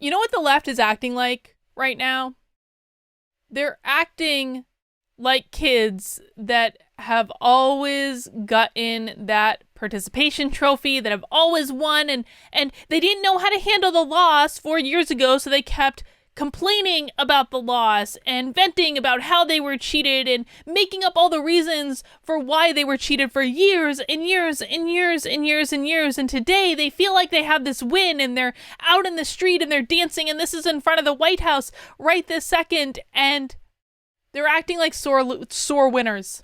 You know what the left is acting like right now? They're acting like kids that have always gotten that participation trophy, that have always won, and they didn't know how to handle the loss 4 years ago, so they kept complaining about the loss and venting about how they were cheated and making up all the reasons for why they were cheated for years and years and years and years and years. And today they feel like they have this win and they're out in the street and they're dancing, and this is in front of the White House right this second, and they're acting like sore winners.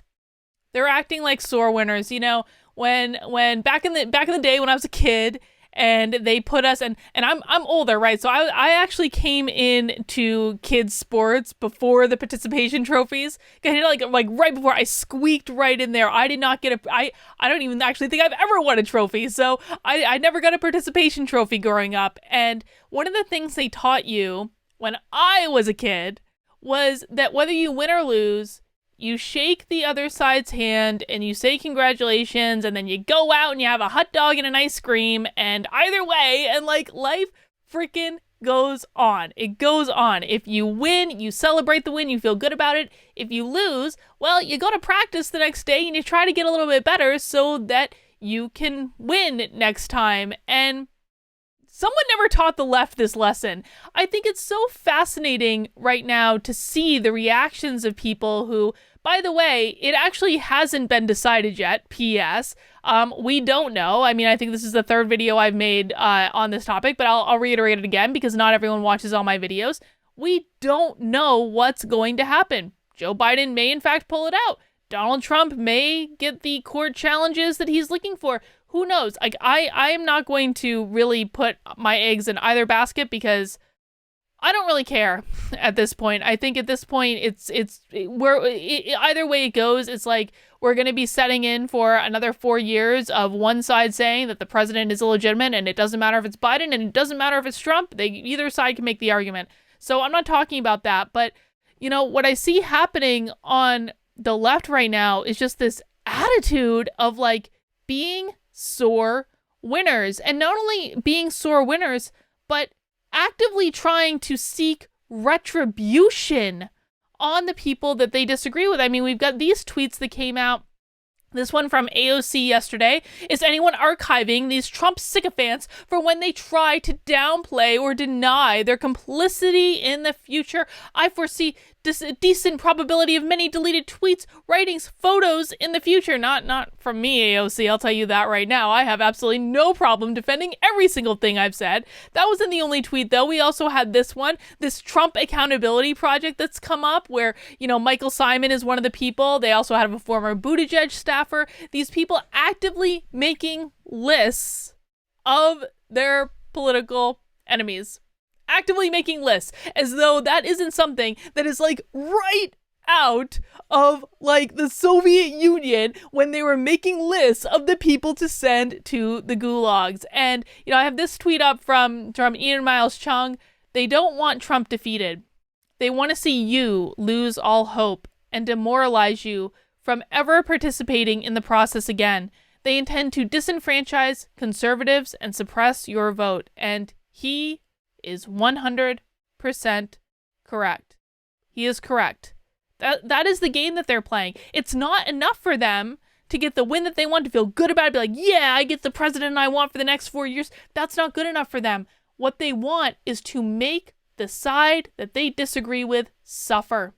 They're acting like sore winners. You know, when back in the day when I was a kid, and they put us, and I'm older, right? So I actually came into kids sports before the participation trophies. Like right before, I squeaked right in there. I did not get I don't even actually think I've ever won a trophy. So I never got a participation trophy growing up. And one of the things they taught you when I was a kid was that whether you win or lose, you shake the other side's hand and you say congratulations, and then you go out and you have a hot dog and an ice cream, and either way, and like, life freaking goes on. It goes on. If you win, you celebrate the win, you feel good about it. If you lose, well, you go to practice the next day and you try to get a little bit better so that you can win next time. And someone never taught the left this lesson. I think it's so fascinating right now to see the reactions of people who, by the way, it actually hasn't been decided yet, P.S. We don't know. I mean, I think this is the third video I've made on this topic, but I'll reiterate it again because not everyone watches all my videos. We don't know what's going to happen. Joe Biden may, in fact, pull it out. Donald Trump may get the court challenges that he's looking for. Who knows? Like, I am not going to really put my eggs in either basket because I don't really care at this point. I think at this point, either way it goes, it's like we're going to be setting in for another 4 years of one side saying that the president is illegitimate, and it doesn't matter if it's Biden and it doesn't matter if it's Trump. Either side can make the argument. So I'm not talking about that. But, you know, what I see happening on the left right now is just this attitude of like being sore winners, and not only being sore winners, but actively trying to seek retribution on the people that they disagree with. I mean, we've got these tweets that came out. This one from AOC yesterday. Is anyone archiving these Trump sycophants for when they try to downplay or deny their complicity in the future? I foresee a decent probability of many deleted tweets, writings, photos in the future. Not from me, AOC, I'll tell you that right now. I have absolutely no problem defending every single thing I've said. That wasn't the only tweet, though. We also had this one, this Trump accountability project that's come up where, you know, Michael Simon is one of the people. They also have a former Buttigieg staffer. These people actively making lists of their political enemies. Actively making lists, as though that isn't something that is like right out of like the Soviet Union when they were making lists of the people to send to the gulags. And, you know, I have this tweet up from Ian Miles Chung. They don't want Trump defeated. They want to see you lose all hope and demoralize you from ever participating in the process again. They intend to disenfranchise conservatives and suppress your vote. And he is 100% correct. He is correct. That is the game that they're playing. It's not enough for them to get the win that they want, to feel good about it, be like, yeah, I get the president I want for the next 4 years. That's not good enough for them. What they want is to make the side that they disagree with suffer.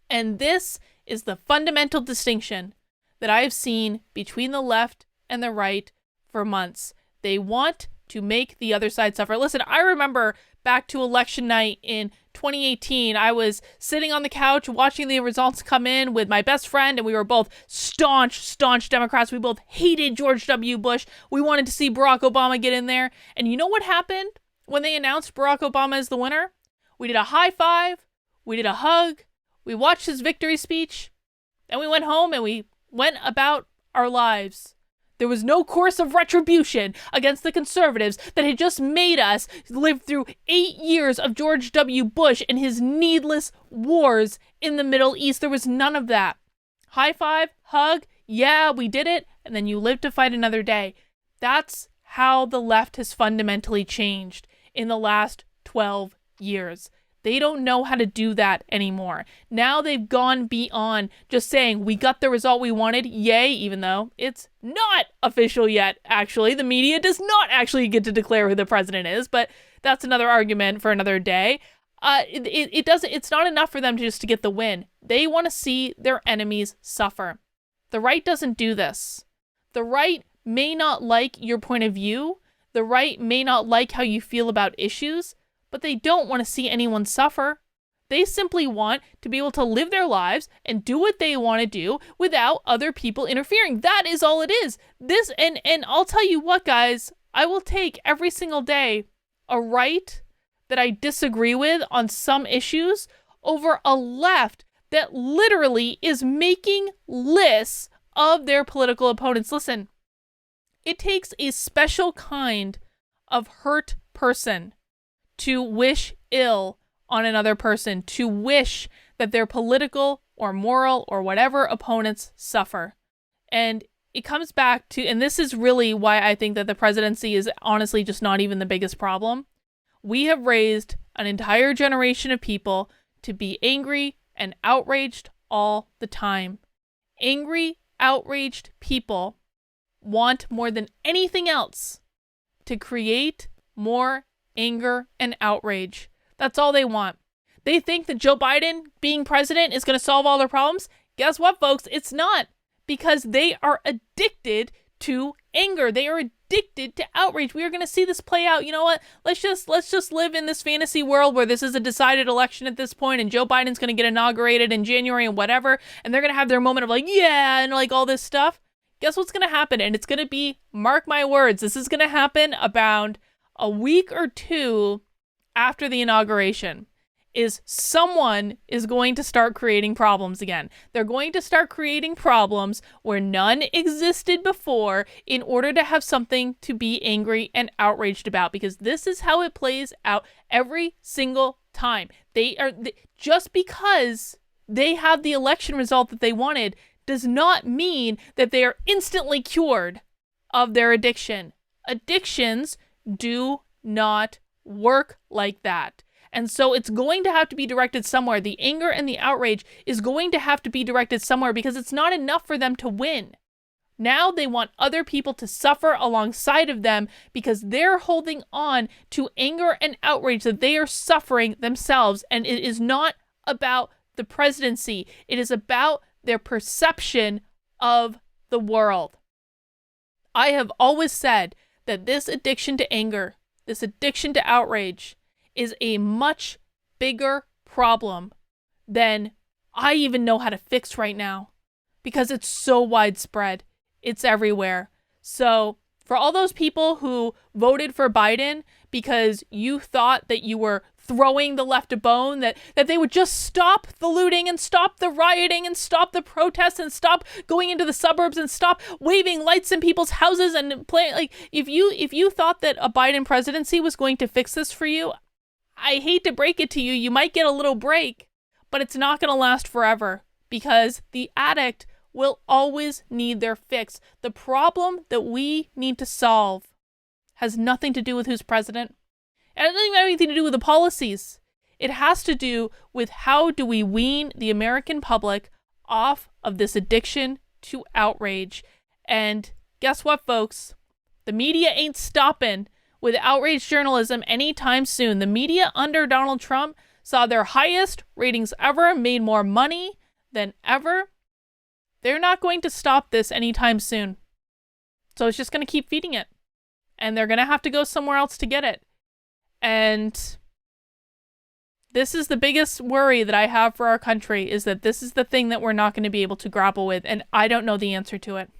And this is the fundamental distinction that I have seen between the left and the right for months. They want to make the other side suffer. Listen, I remember back to election night in 2018, I was sitting on the couch watching the results come in with my best friend, and we were both staunch Democrats. We both hated George W. Bush. We wanted to see Barack Obama get in there. And you know what happened when they announced Barack Obama as the winner? We did a high five. We did a hug. We watched his victory speech. And we went home and we went about our lives. There was no course of retribution against the conservatives that had just made us live through 8 years of George W. Bush and his needless wars in the Middle East. There was none of that. High five, hug, yeah, we did it, and then you live to fight another day. That's how the left has fundamentally changed in the last 12 years. They don't know how to do that anymore. Now they've gone beyond just saying, we got the result we wanted, yay, even though it's not official yet, actually. The media does not actually get to declare who the president is, but that's another argument for another day. It's not enough for them just to get the win. They want to see their enemies suffer. The right doesn't do this. The right may not like your point of view. The right may not like how you feel about issues, but they don't want to see anyone suffer. They simply want to be able to live their lives and do what they want to do without other people interfering. That is all it is. And I'll tell you what, guys, I will take every single day a right that I disagree with on some issues over a left that literally is making lists of their political opponents. Listen, it takes a special kind of hurt person to wish ill on another person, to wish that their political or moral or whatever opponents suffer. And it comes back to, and this is really why I think that the presidency is honestly just not even the biggest problem. We have raised an entire generation of people to be angry and outraged all the time. Angry, outraged people want more than anything else to create more anger and outrage. That's all they want. They think that Joe Biden being president is going to solve all their problems. Guess what, folks? It's not, because they are addicted to anger. They are addicted to outrage. We are going to see this play out. You know what? Let's just live in this fantasy world where this is a decided election at this point and Joe Biden's going to get inaugurated in January and whatever, and they're going to have their moment of like, yeah, and like all this stuff. Guess what's going to happen? And it's going to be, mark my words, this is going to happen about a week or two after the inauguration, is someone is going to start creating problems again. They're going to start creating problems where none existed before in order to have something to be angry and outraged about, because this is how it plays out every single time. Just because they have the election result that they wanted does not mean that they are instantly cured of their addiction. Addictions do not work like that. And so it's going to have to be directed somewhere. The anger and the outrage is going to have to be directed somewhere, because it's not enough for them to win. Now they want other people to suffer alongside of them because they're holding on to anger and outrage that they are suffering themselves. And it is not about the presidency. It is about their perception of the world. I have always said that this addiction to anger, this addiction to outrage, is a much bigger problem than I even know how to fix right now, because it's so widespread. It's everywhere. So for all those people who voted for Biden because you thought that you were throwing the left a bone, that they would just stop the looting and stop the rioting and stop the protests and stop going into the suburbs and stop waving lights in people's houses and play, like, if you thought that a Biden presidency was going to fix this for you, I hate to break it to you, you might get a little break, but it's not going to last forever, because the addict will always need their fix. The problem that we need to solve has nothing to do with who's president. It doesn't even have anything to do with the policies. It has to do with how do we wean the American public off of this addiction to outrage. And guess what, folks? The media ain't stopping with outrage journalism anytime soon. The media under Donald Trump saw their highest ratings ever, made more money than ever. They're not going to stop this anytime soon. So it's just going to keep feeding it. And they're going to have to go somewhere else to get it. And this is the biggest worry that I have for our country, is that this is the thing that we're not going to be able to grapple with. And I don't know the answer to it.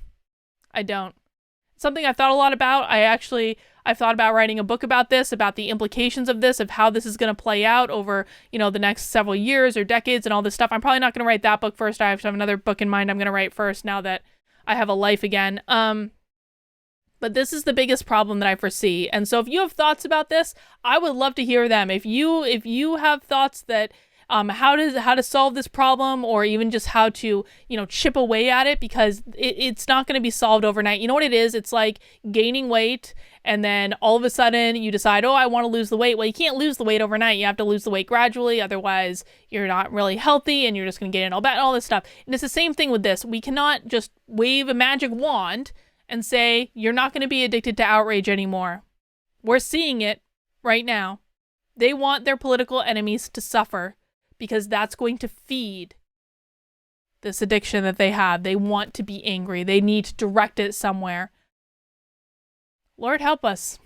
I don't. It's something I've thought a lot about. I've thought about writing a book about this, about the implications of this, of how this is going to play out over, the next several years or decades and all this stuff. I'm probably not going to write that book first. I have another book in mind I'm going to write first now that I have a life again. But this is the biggest problem that I foresee. And so if you have thoughts about this, I would love to hear them. If you have thoughts that how to solve this problem, or even just how to, you know, chip away at it, because it's not going to be solved overnight. You know what it is? It's like gaining weight, and then all of a sudden you decide, oh, I want to lose the weight. Well, you can't lose the weight overnight. You have to lose the weight gradually. Otherwise, you're not really healthy and you're just going to get in all this stuff. And it's the same thing with this. We cannot just wave a magic wand and say, you're not going to be addicted to outrage anymore. We're seeing it right now. They want their political enemies to suffer because that's going to feed this addiction that they have. They want to be angry. They need to direct it somewhere. Lord help us,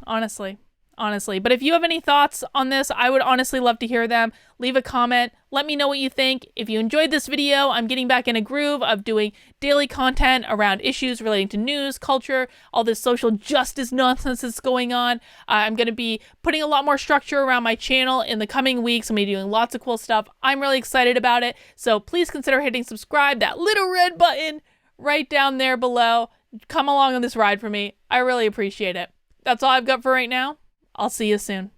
honestly. But if you have any thoughts on this, I would honestly love to hear them. Leave a comment. Let me know what you think. If you enjoyed this video, I'm getting back in a groove of doing daily content around issues relating to news, culture, all this social justice nonsense that's going on. I'm going to be putting a lot more structure around my channel in the coming weeks. I'm going to be doing lots of cool stuff. I'm really excited about it. So please consider hitting subscribe, that little red button right down there below. Come along on this ride for me. I really appreciate it. That's all I've got for right now. I'll see you soon.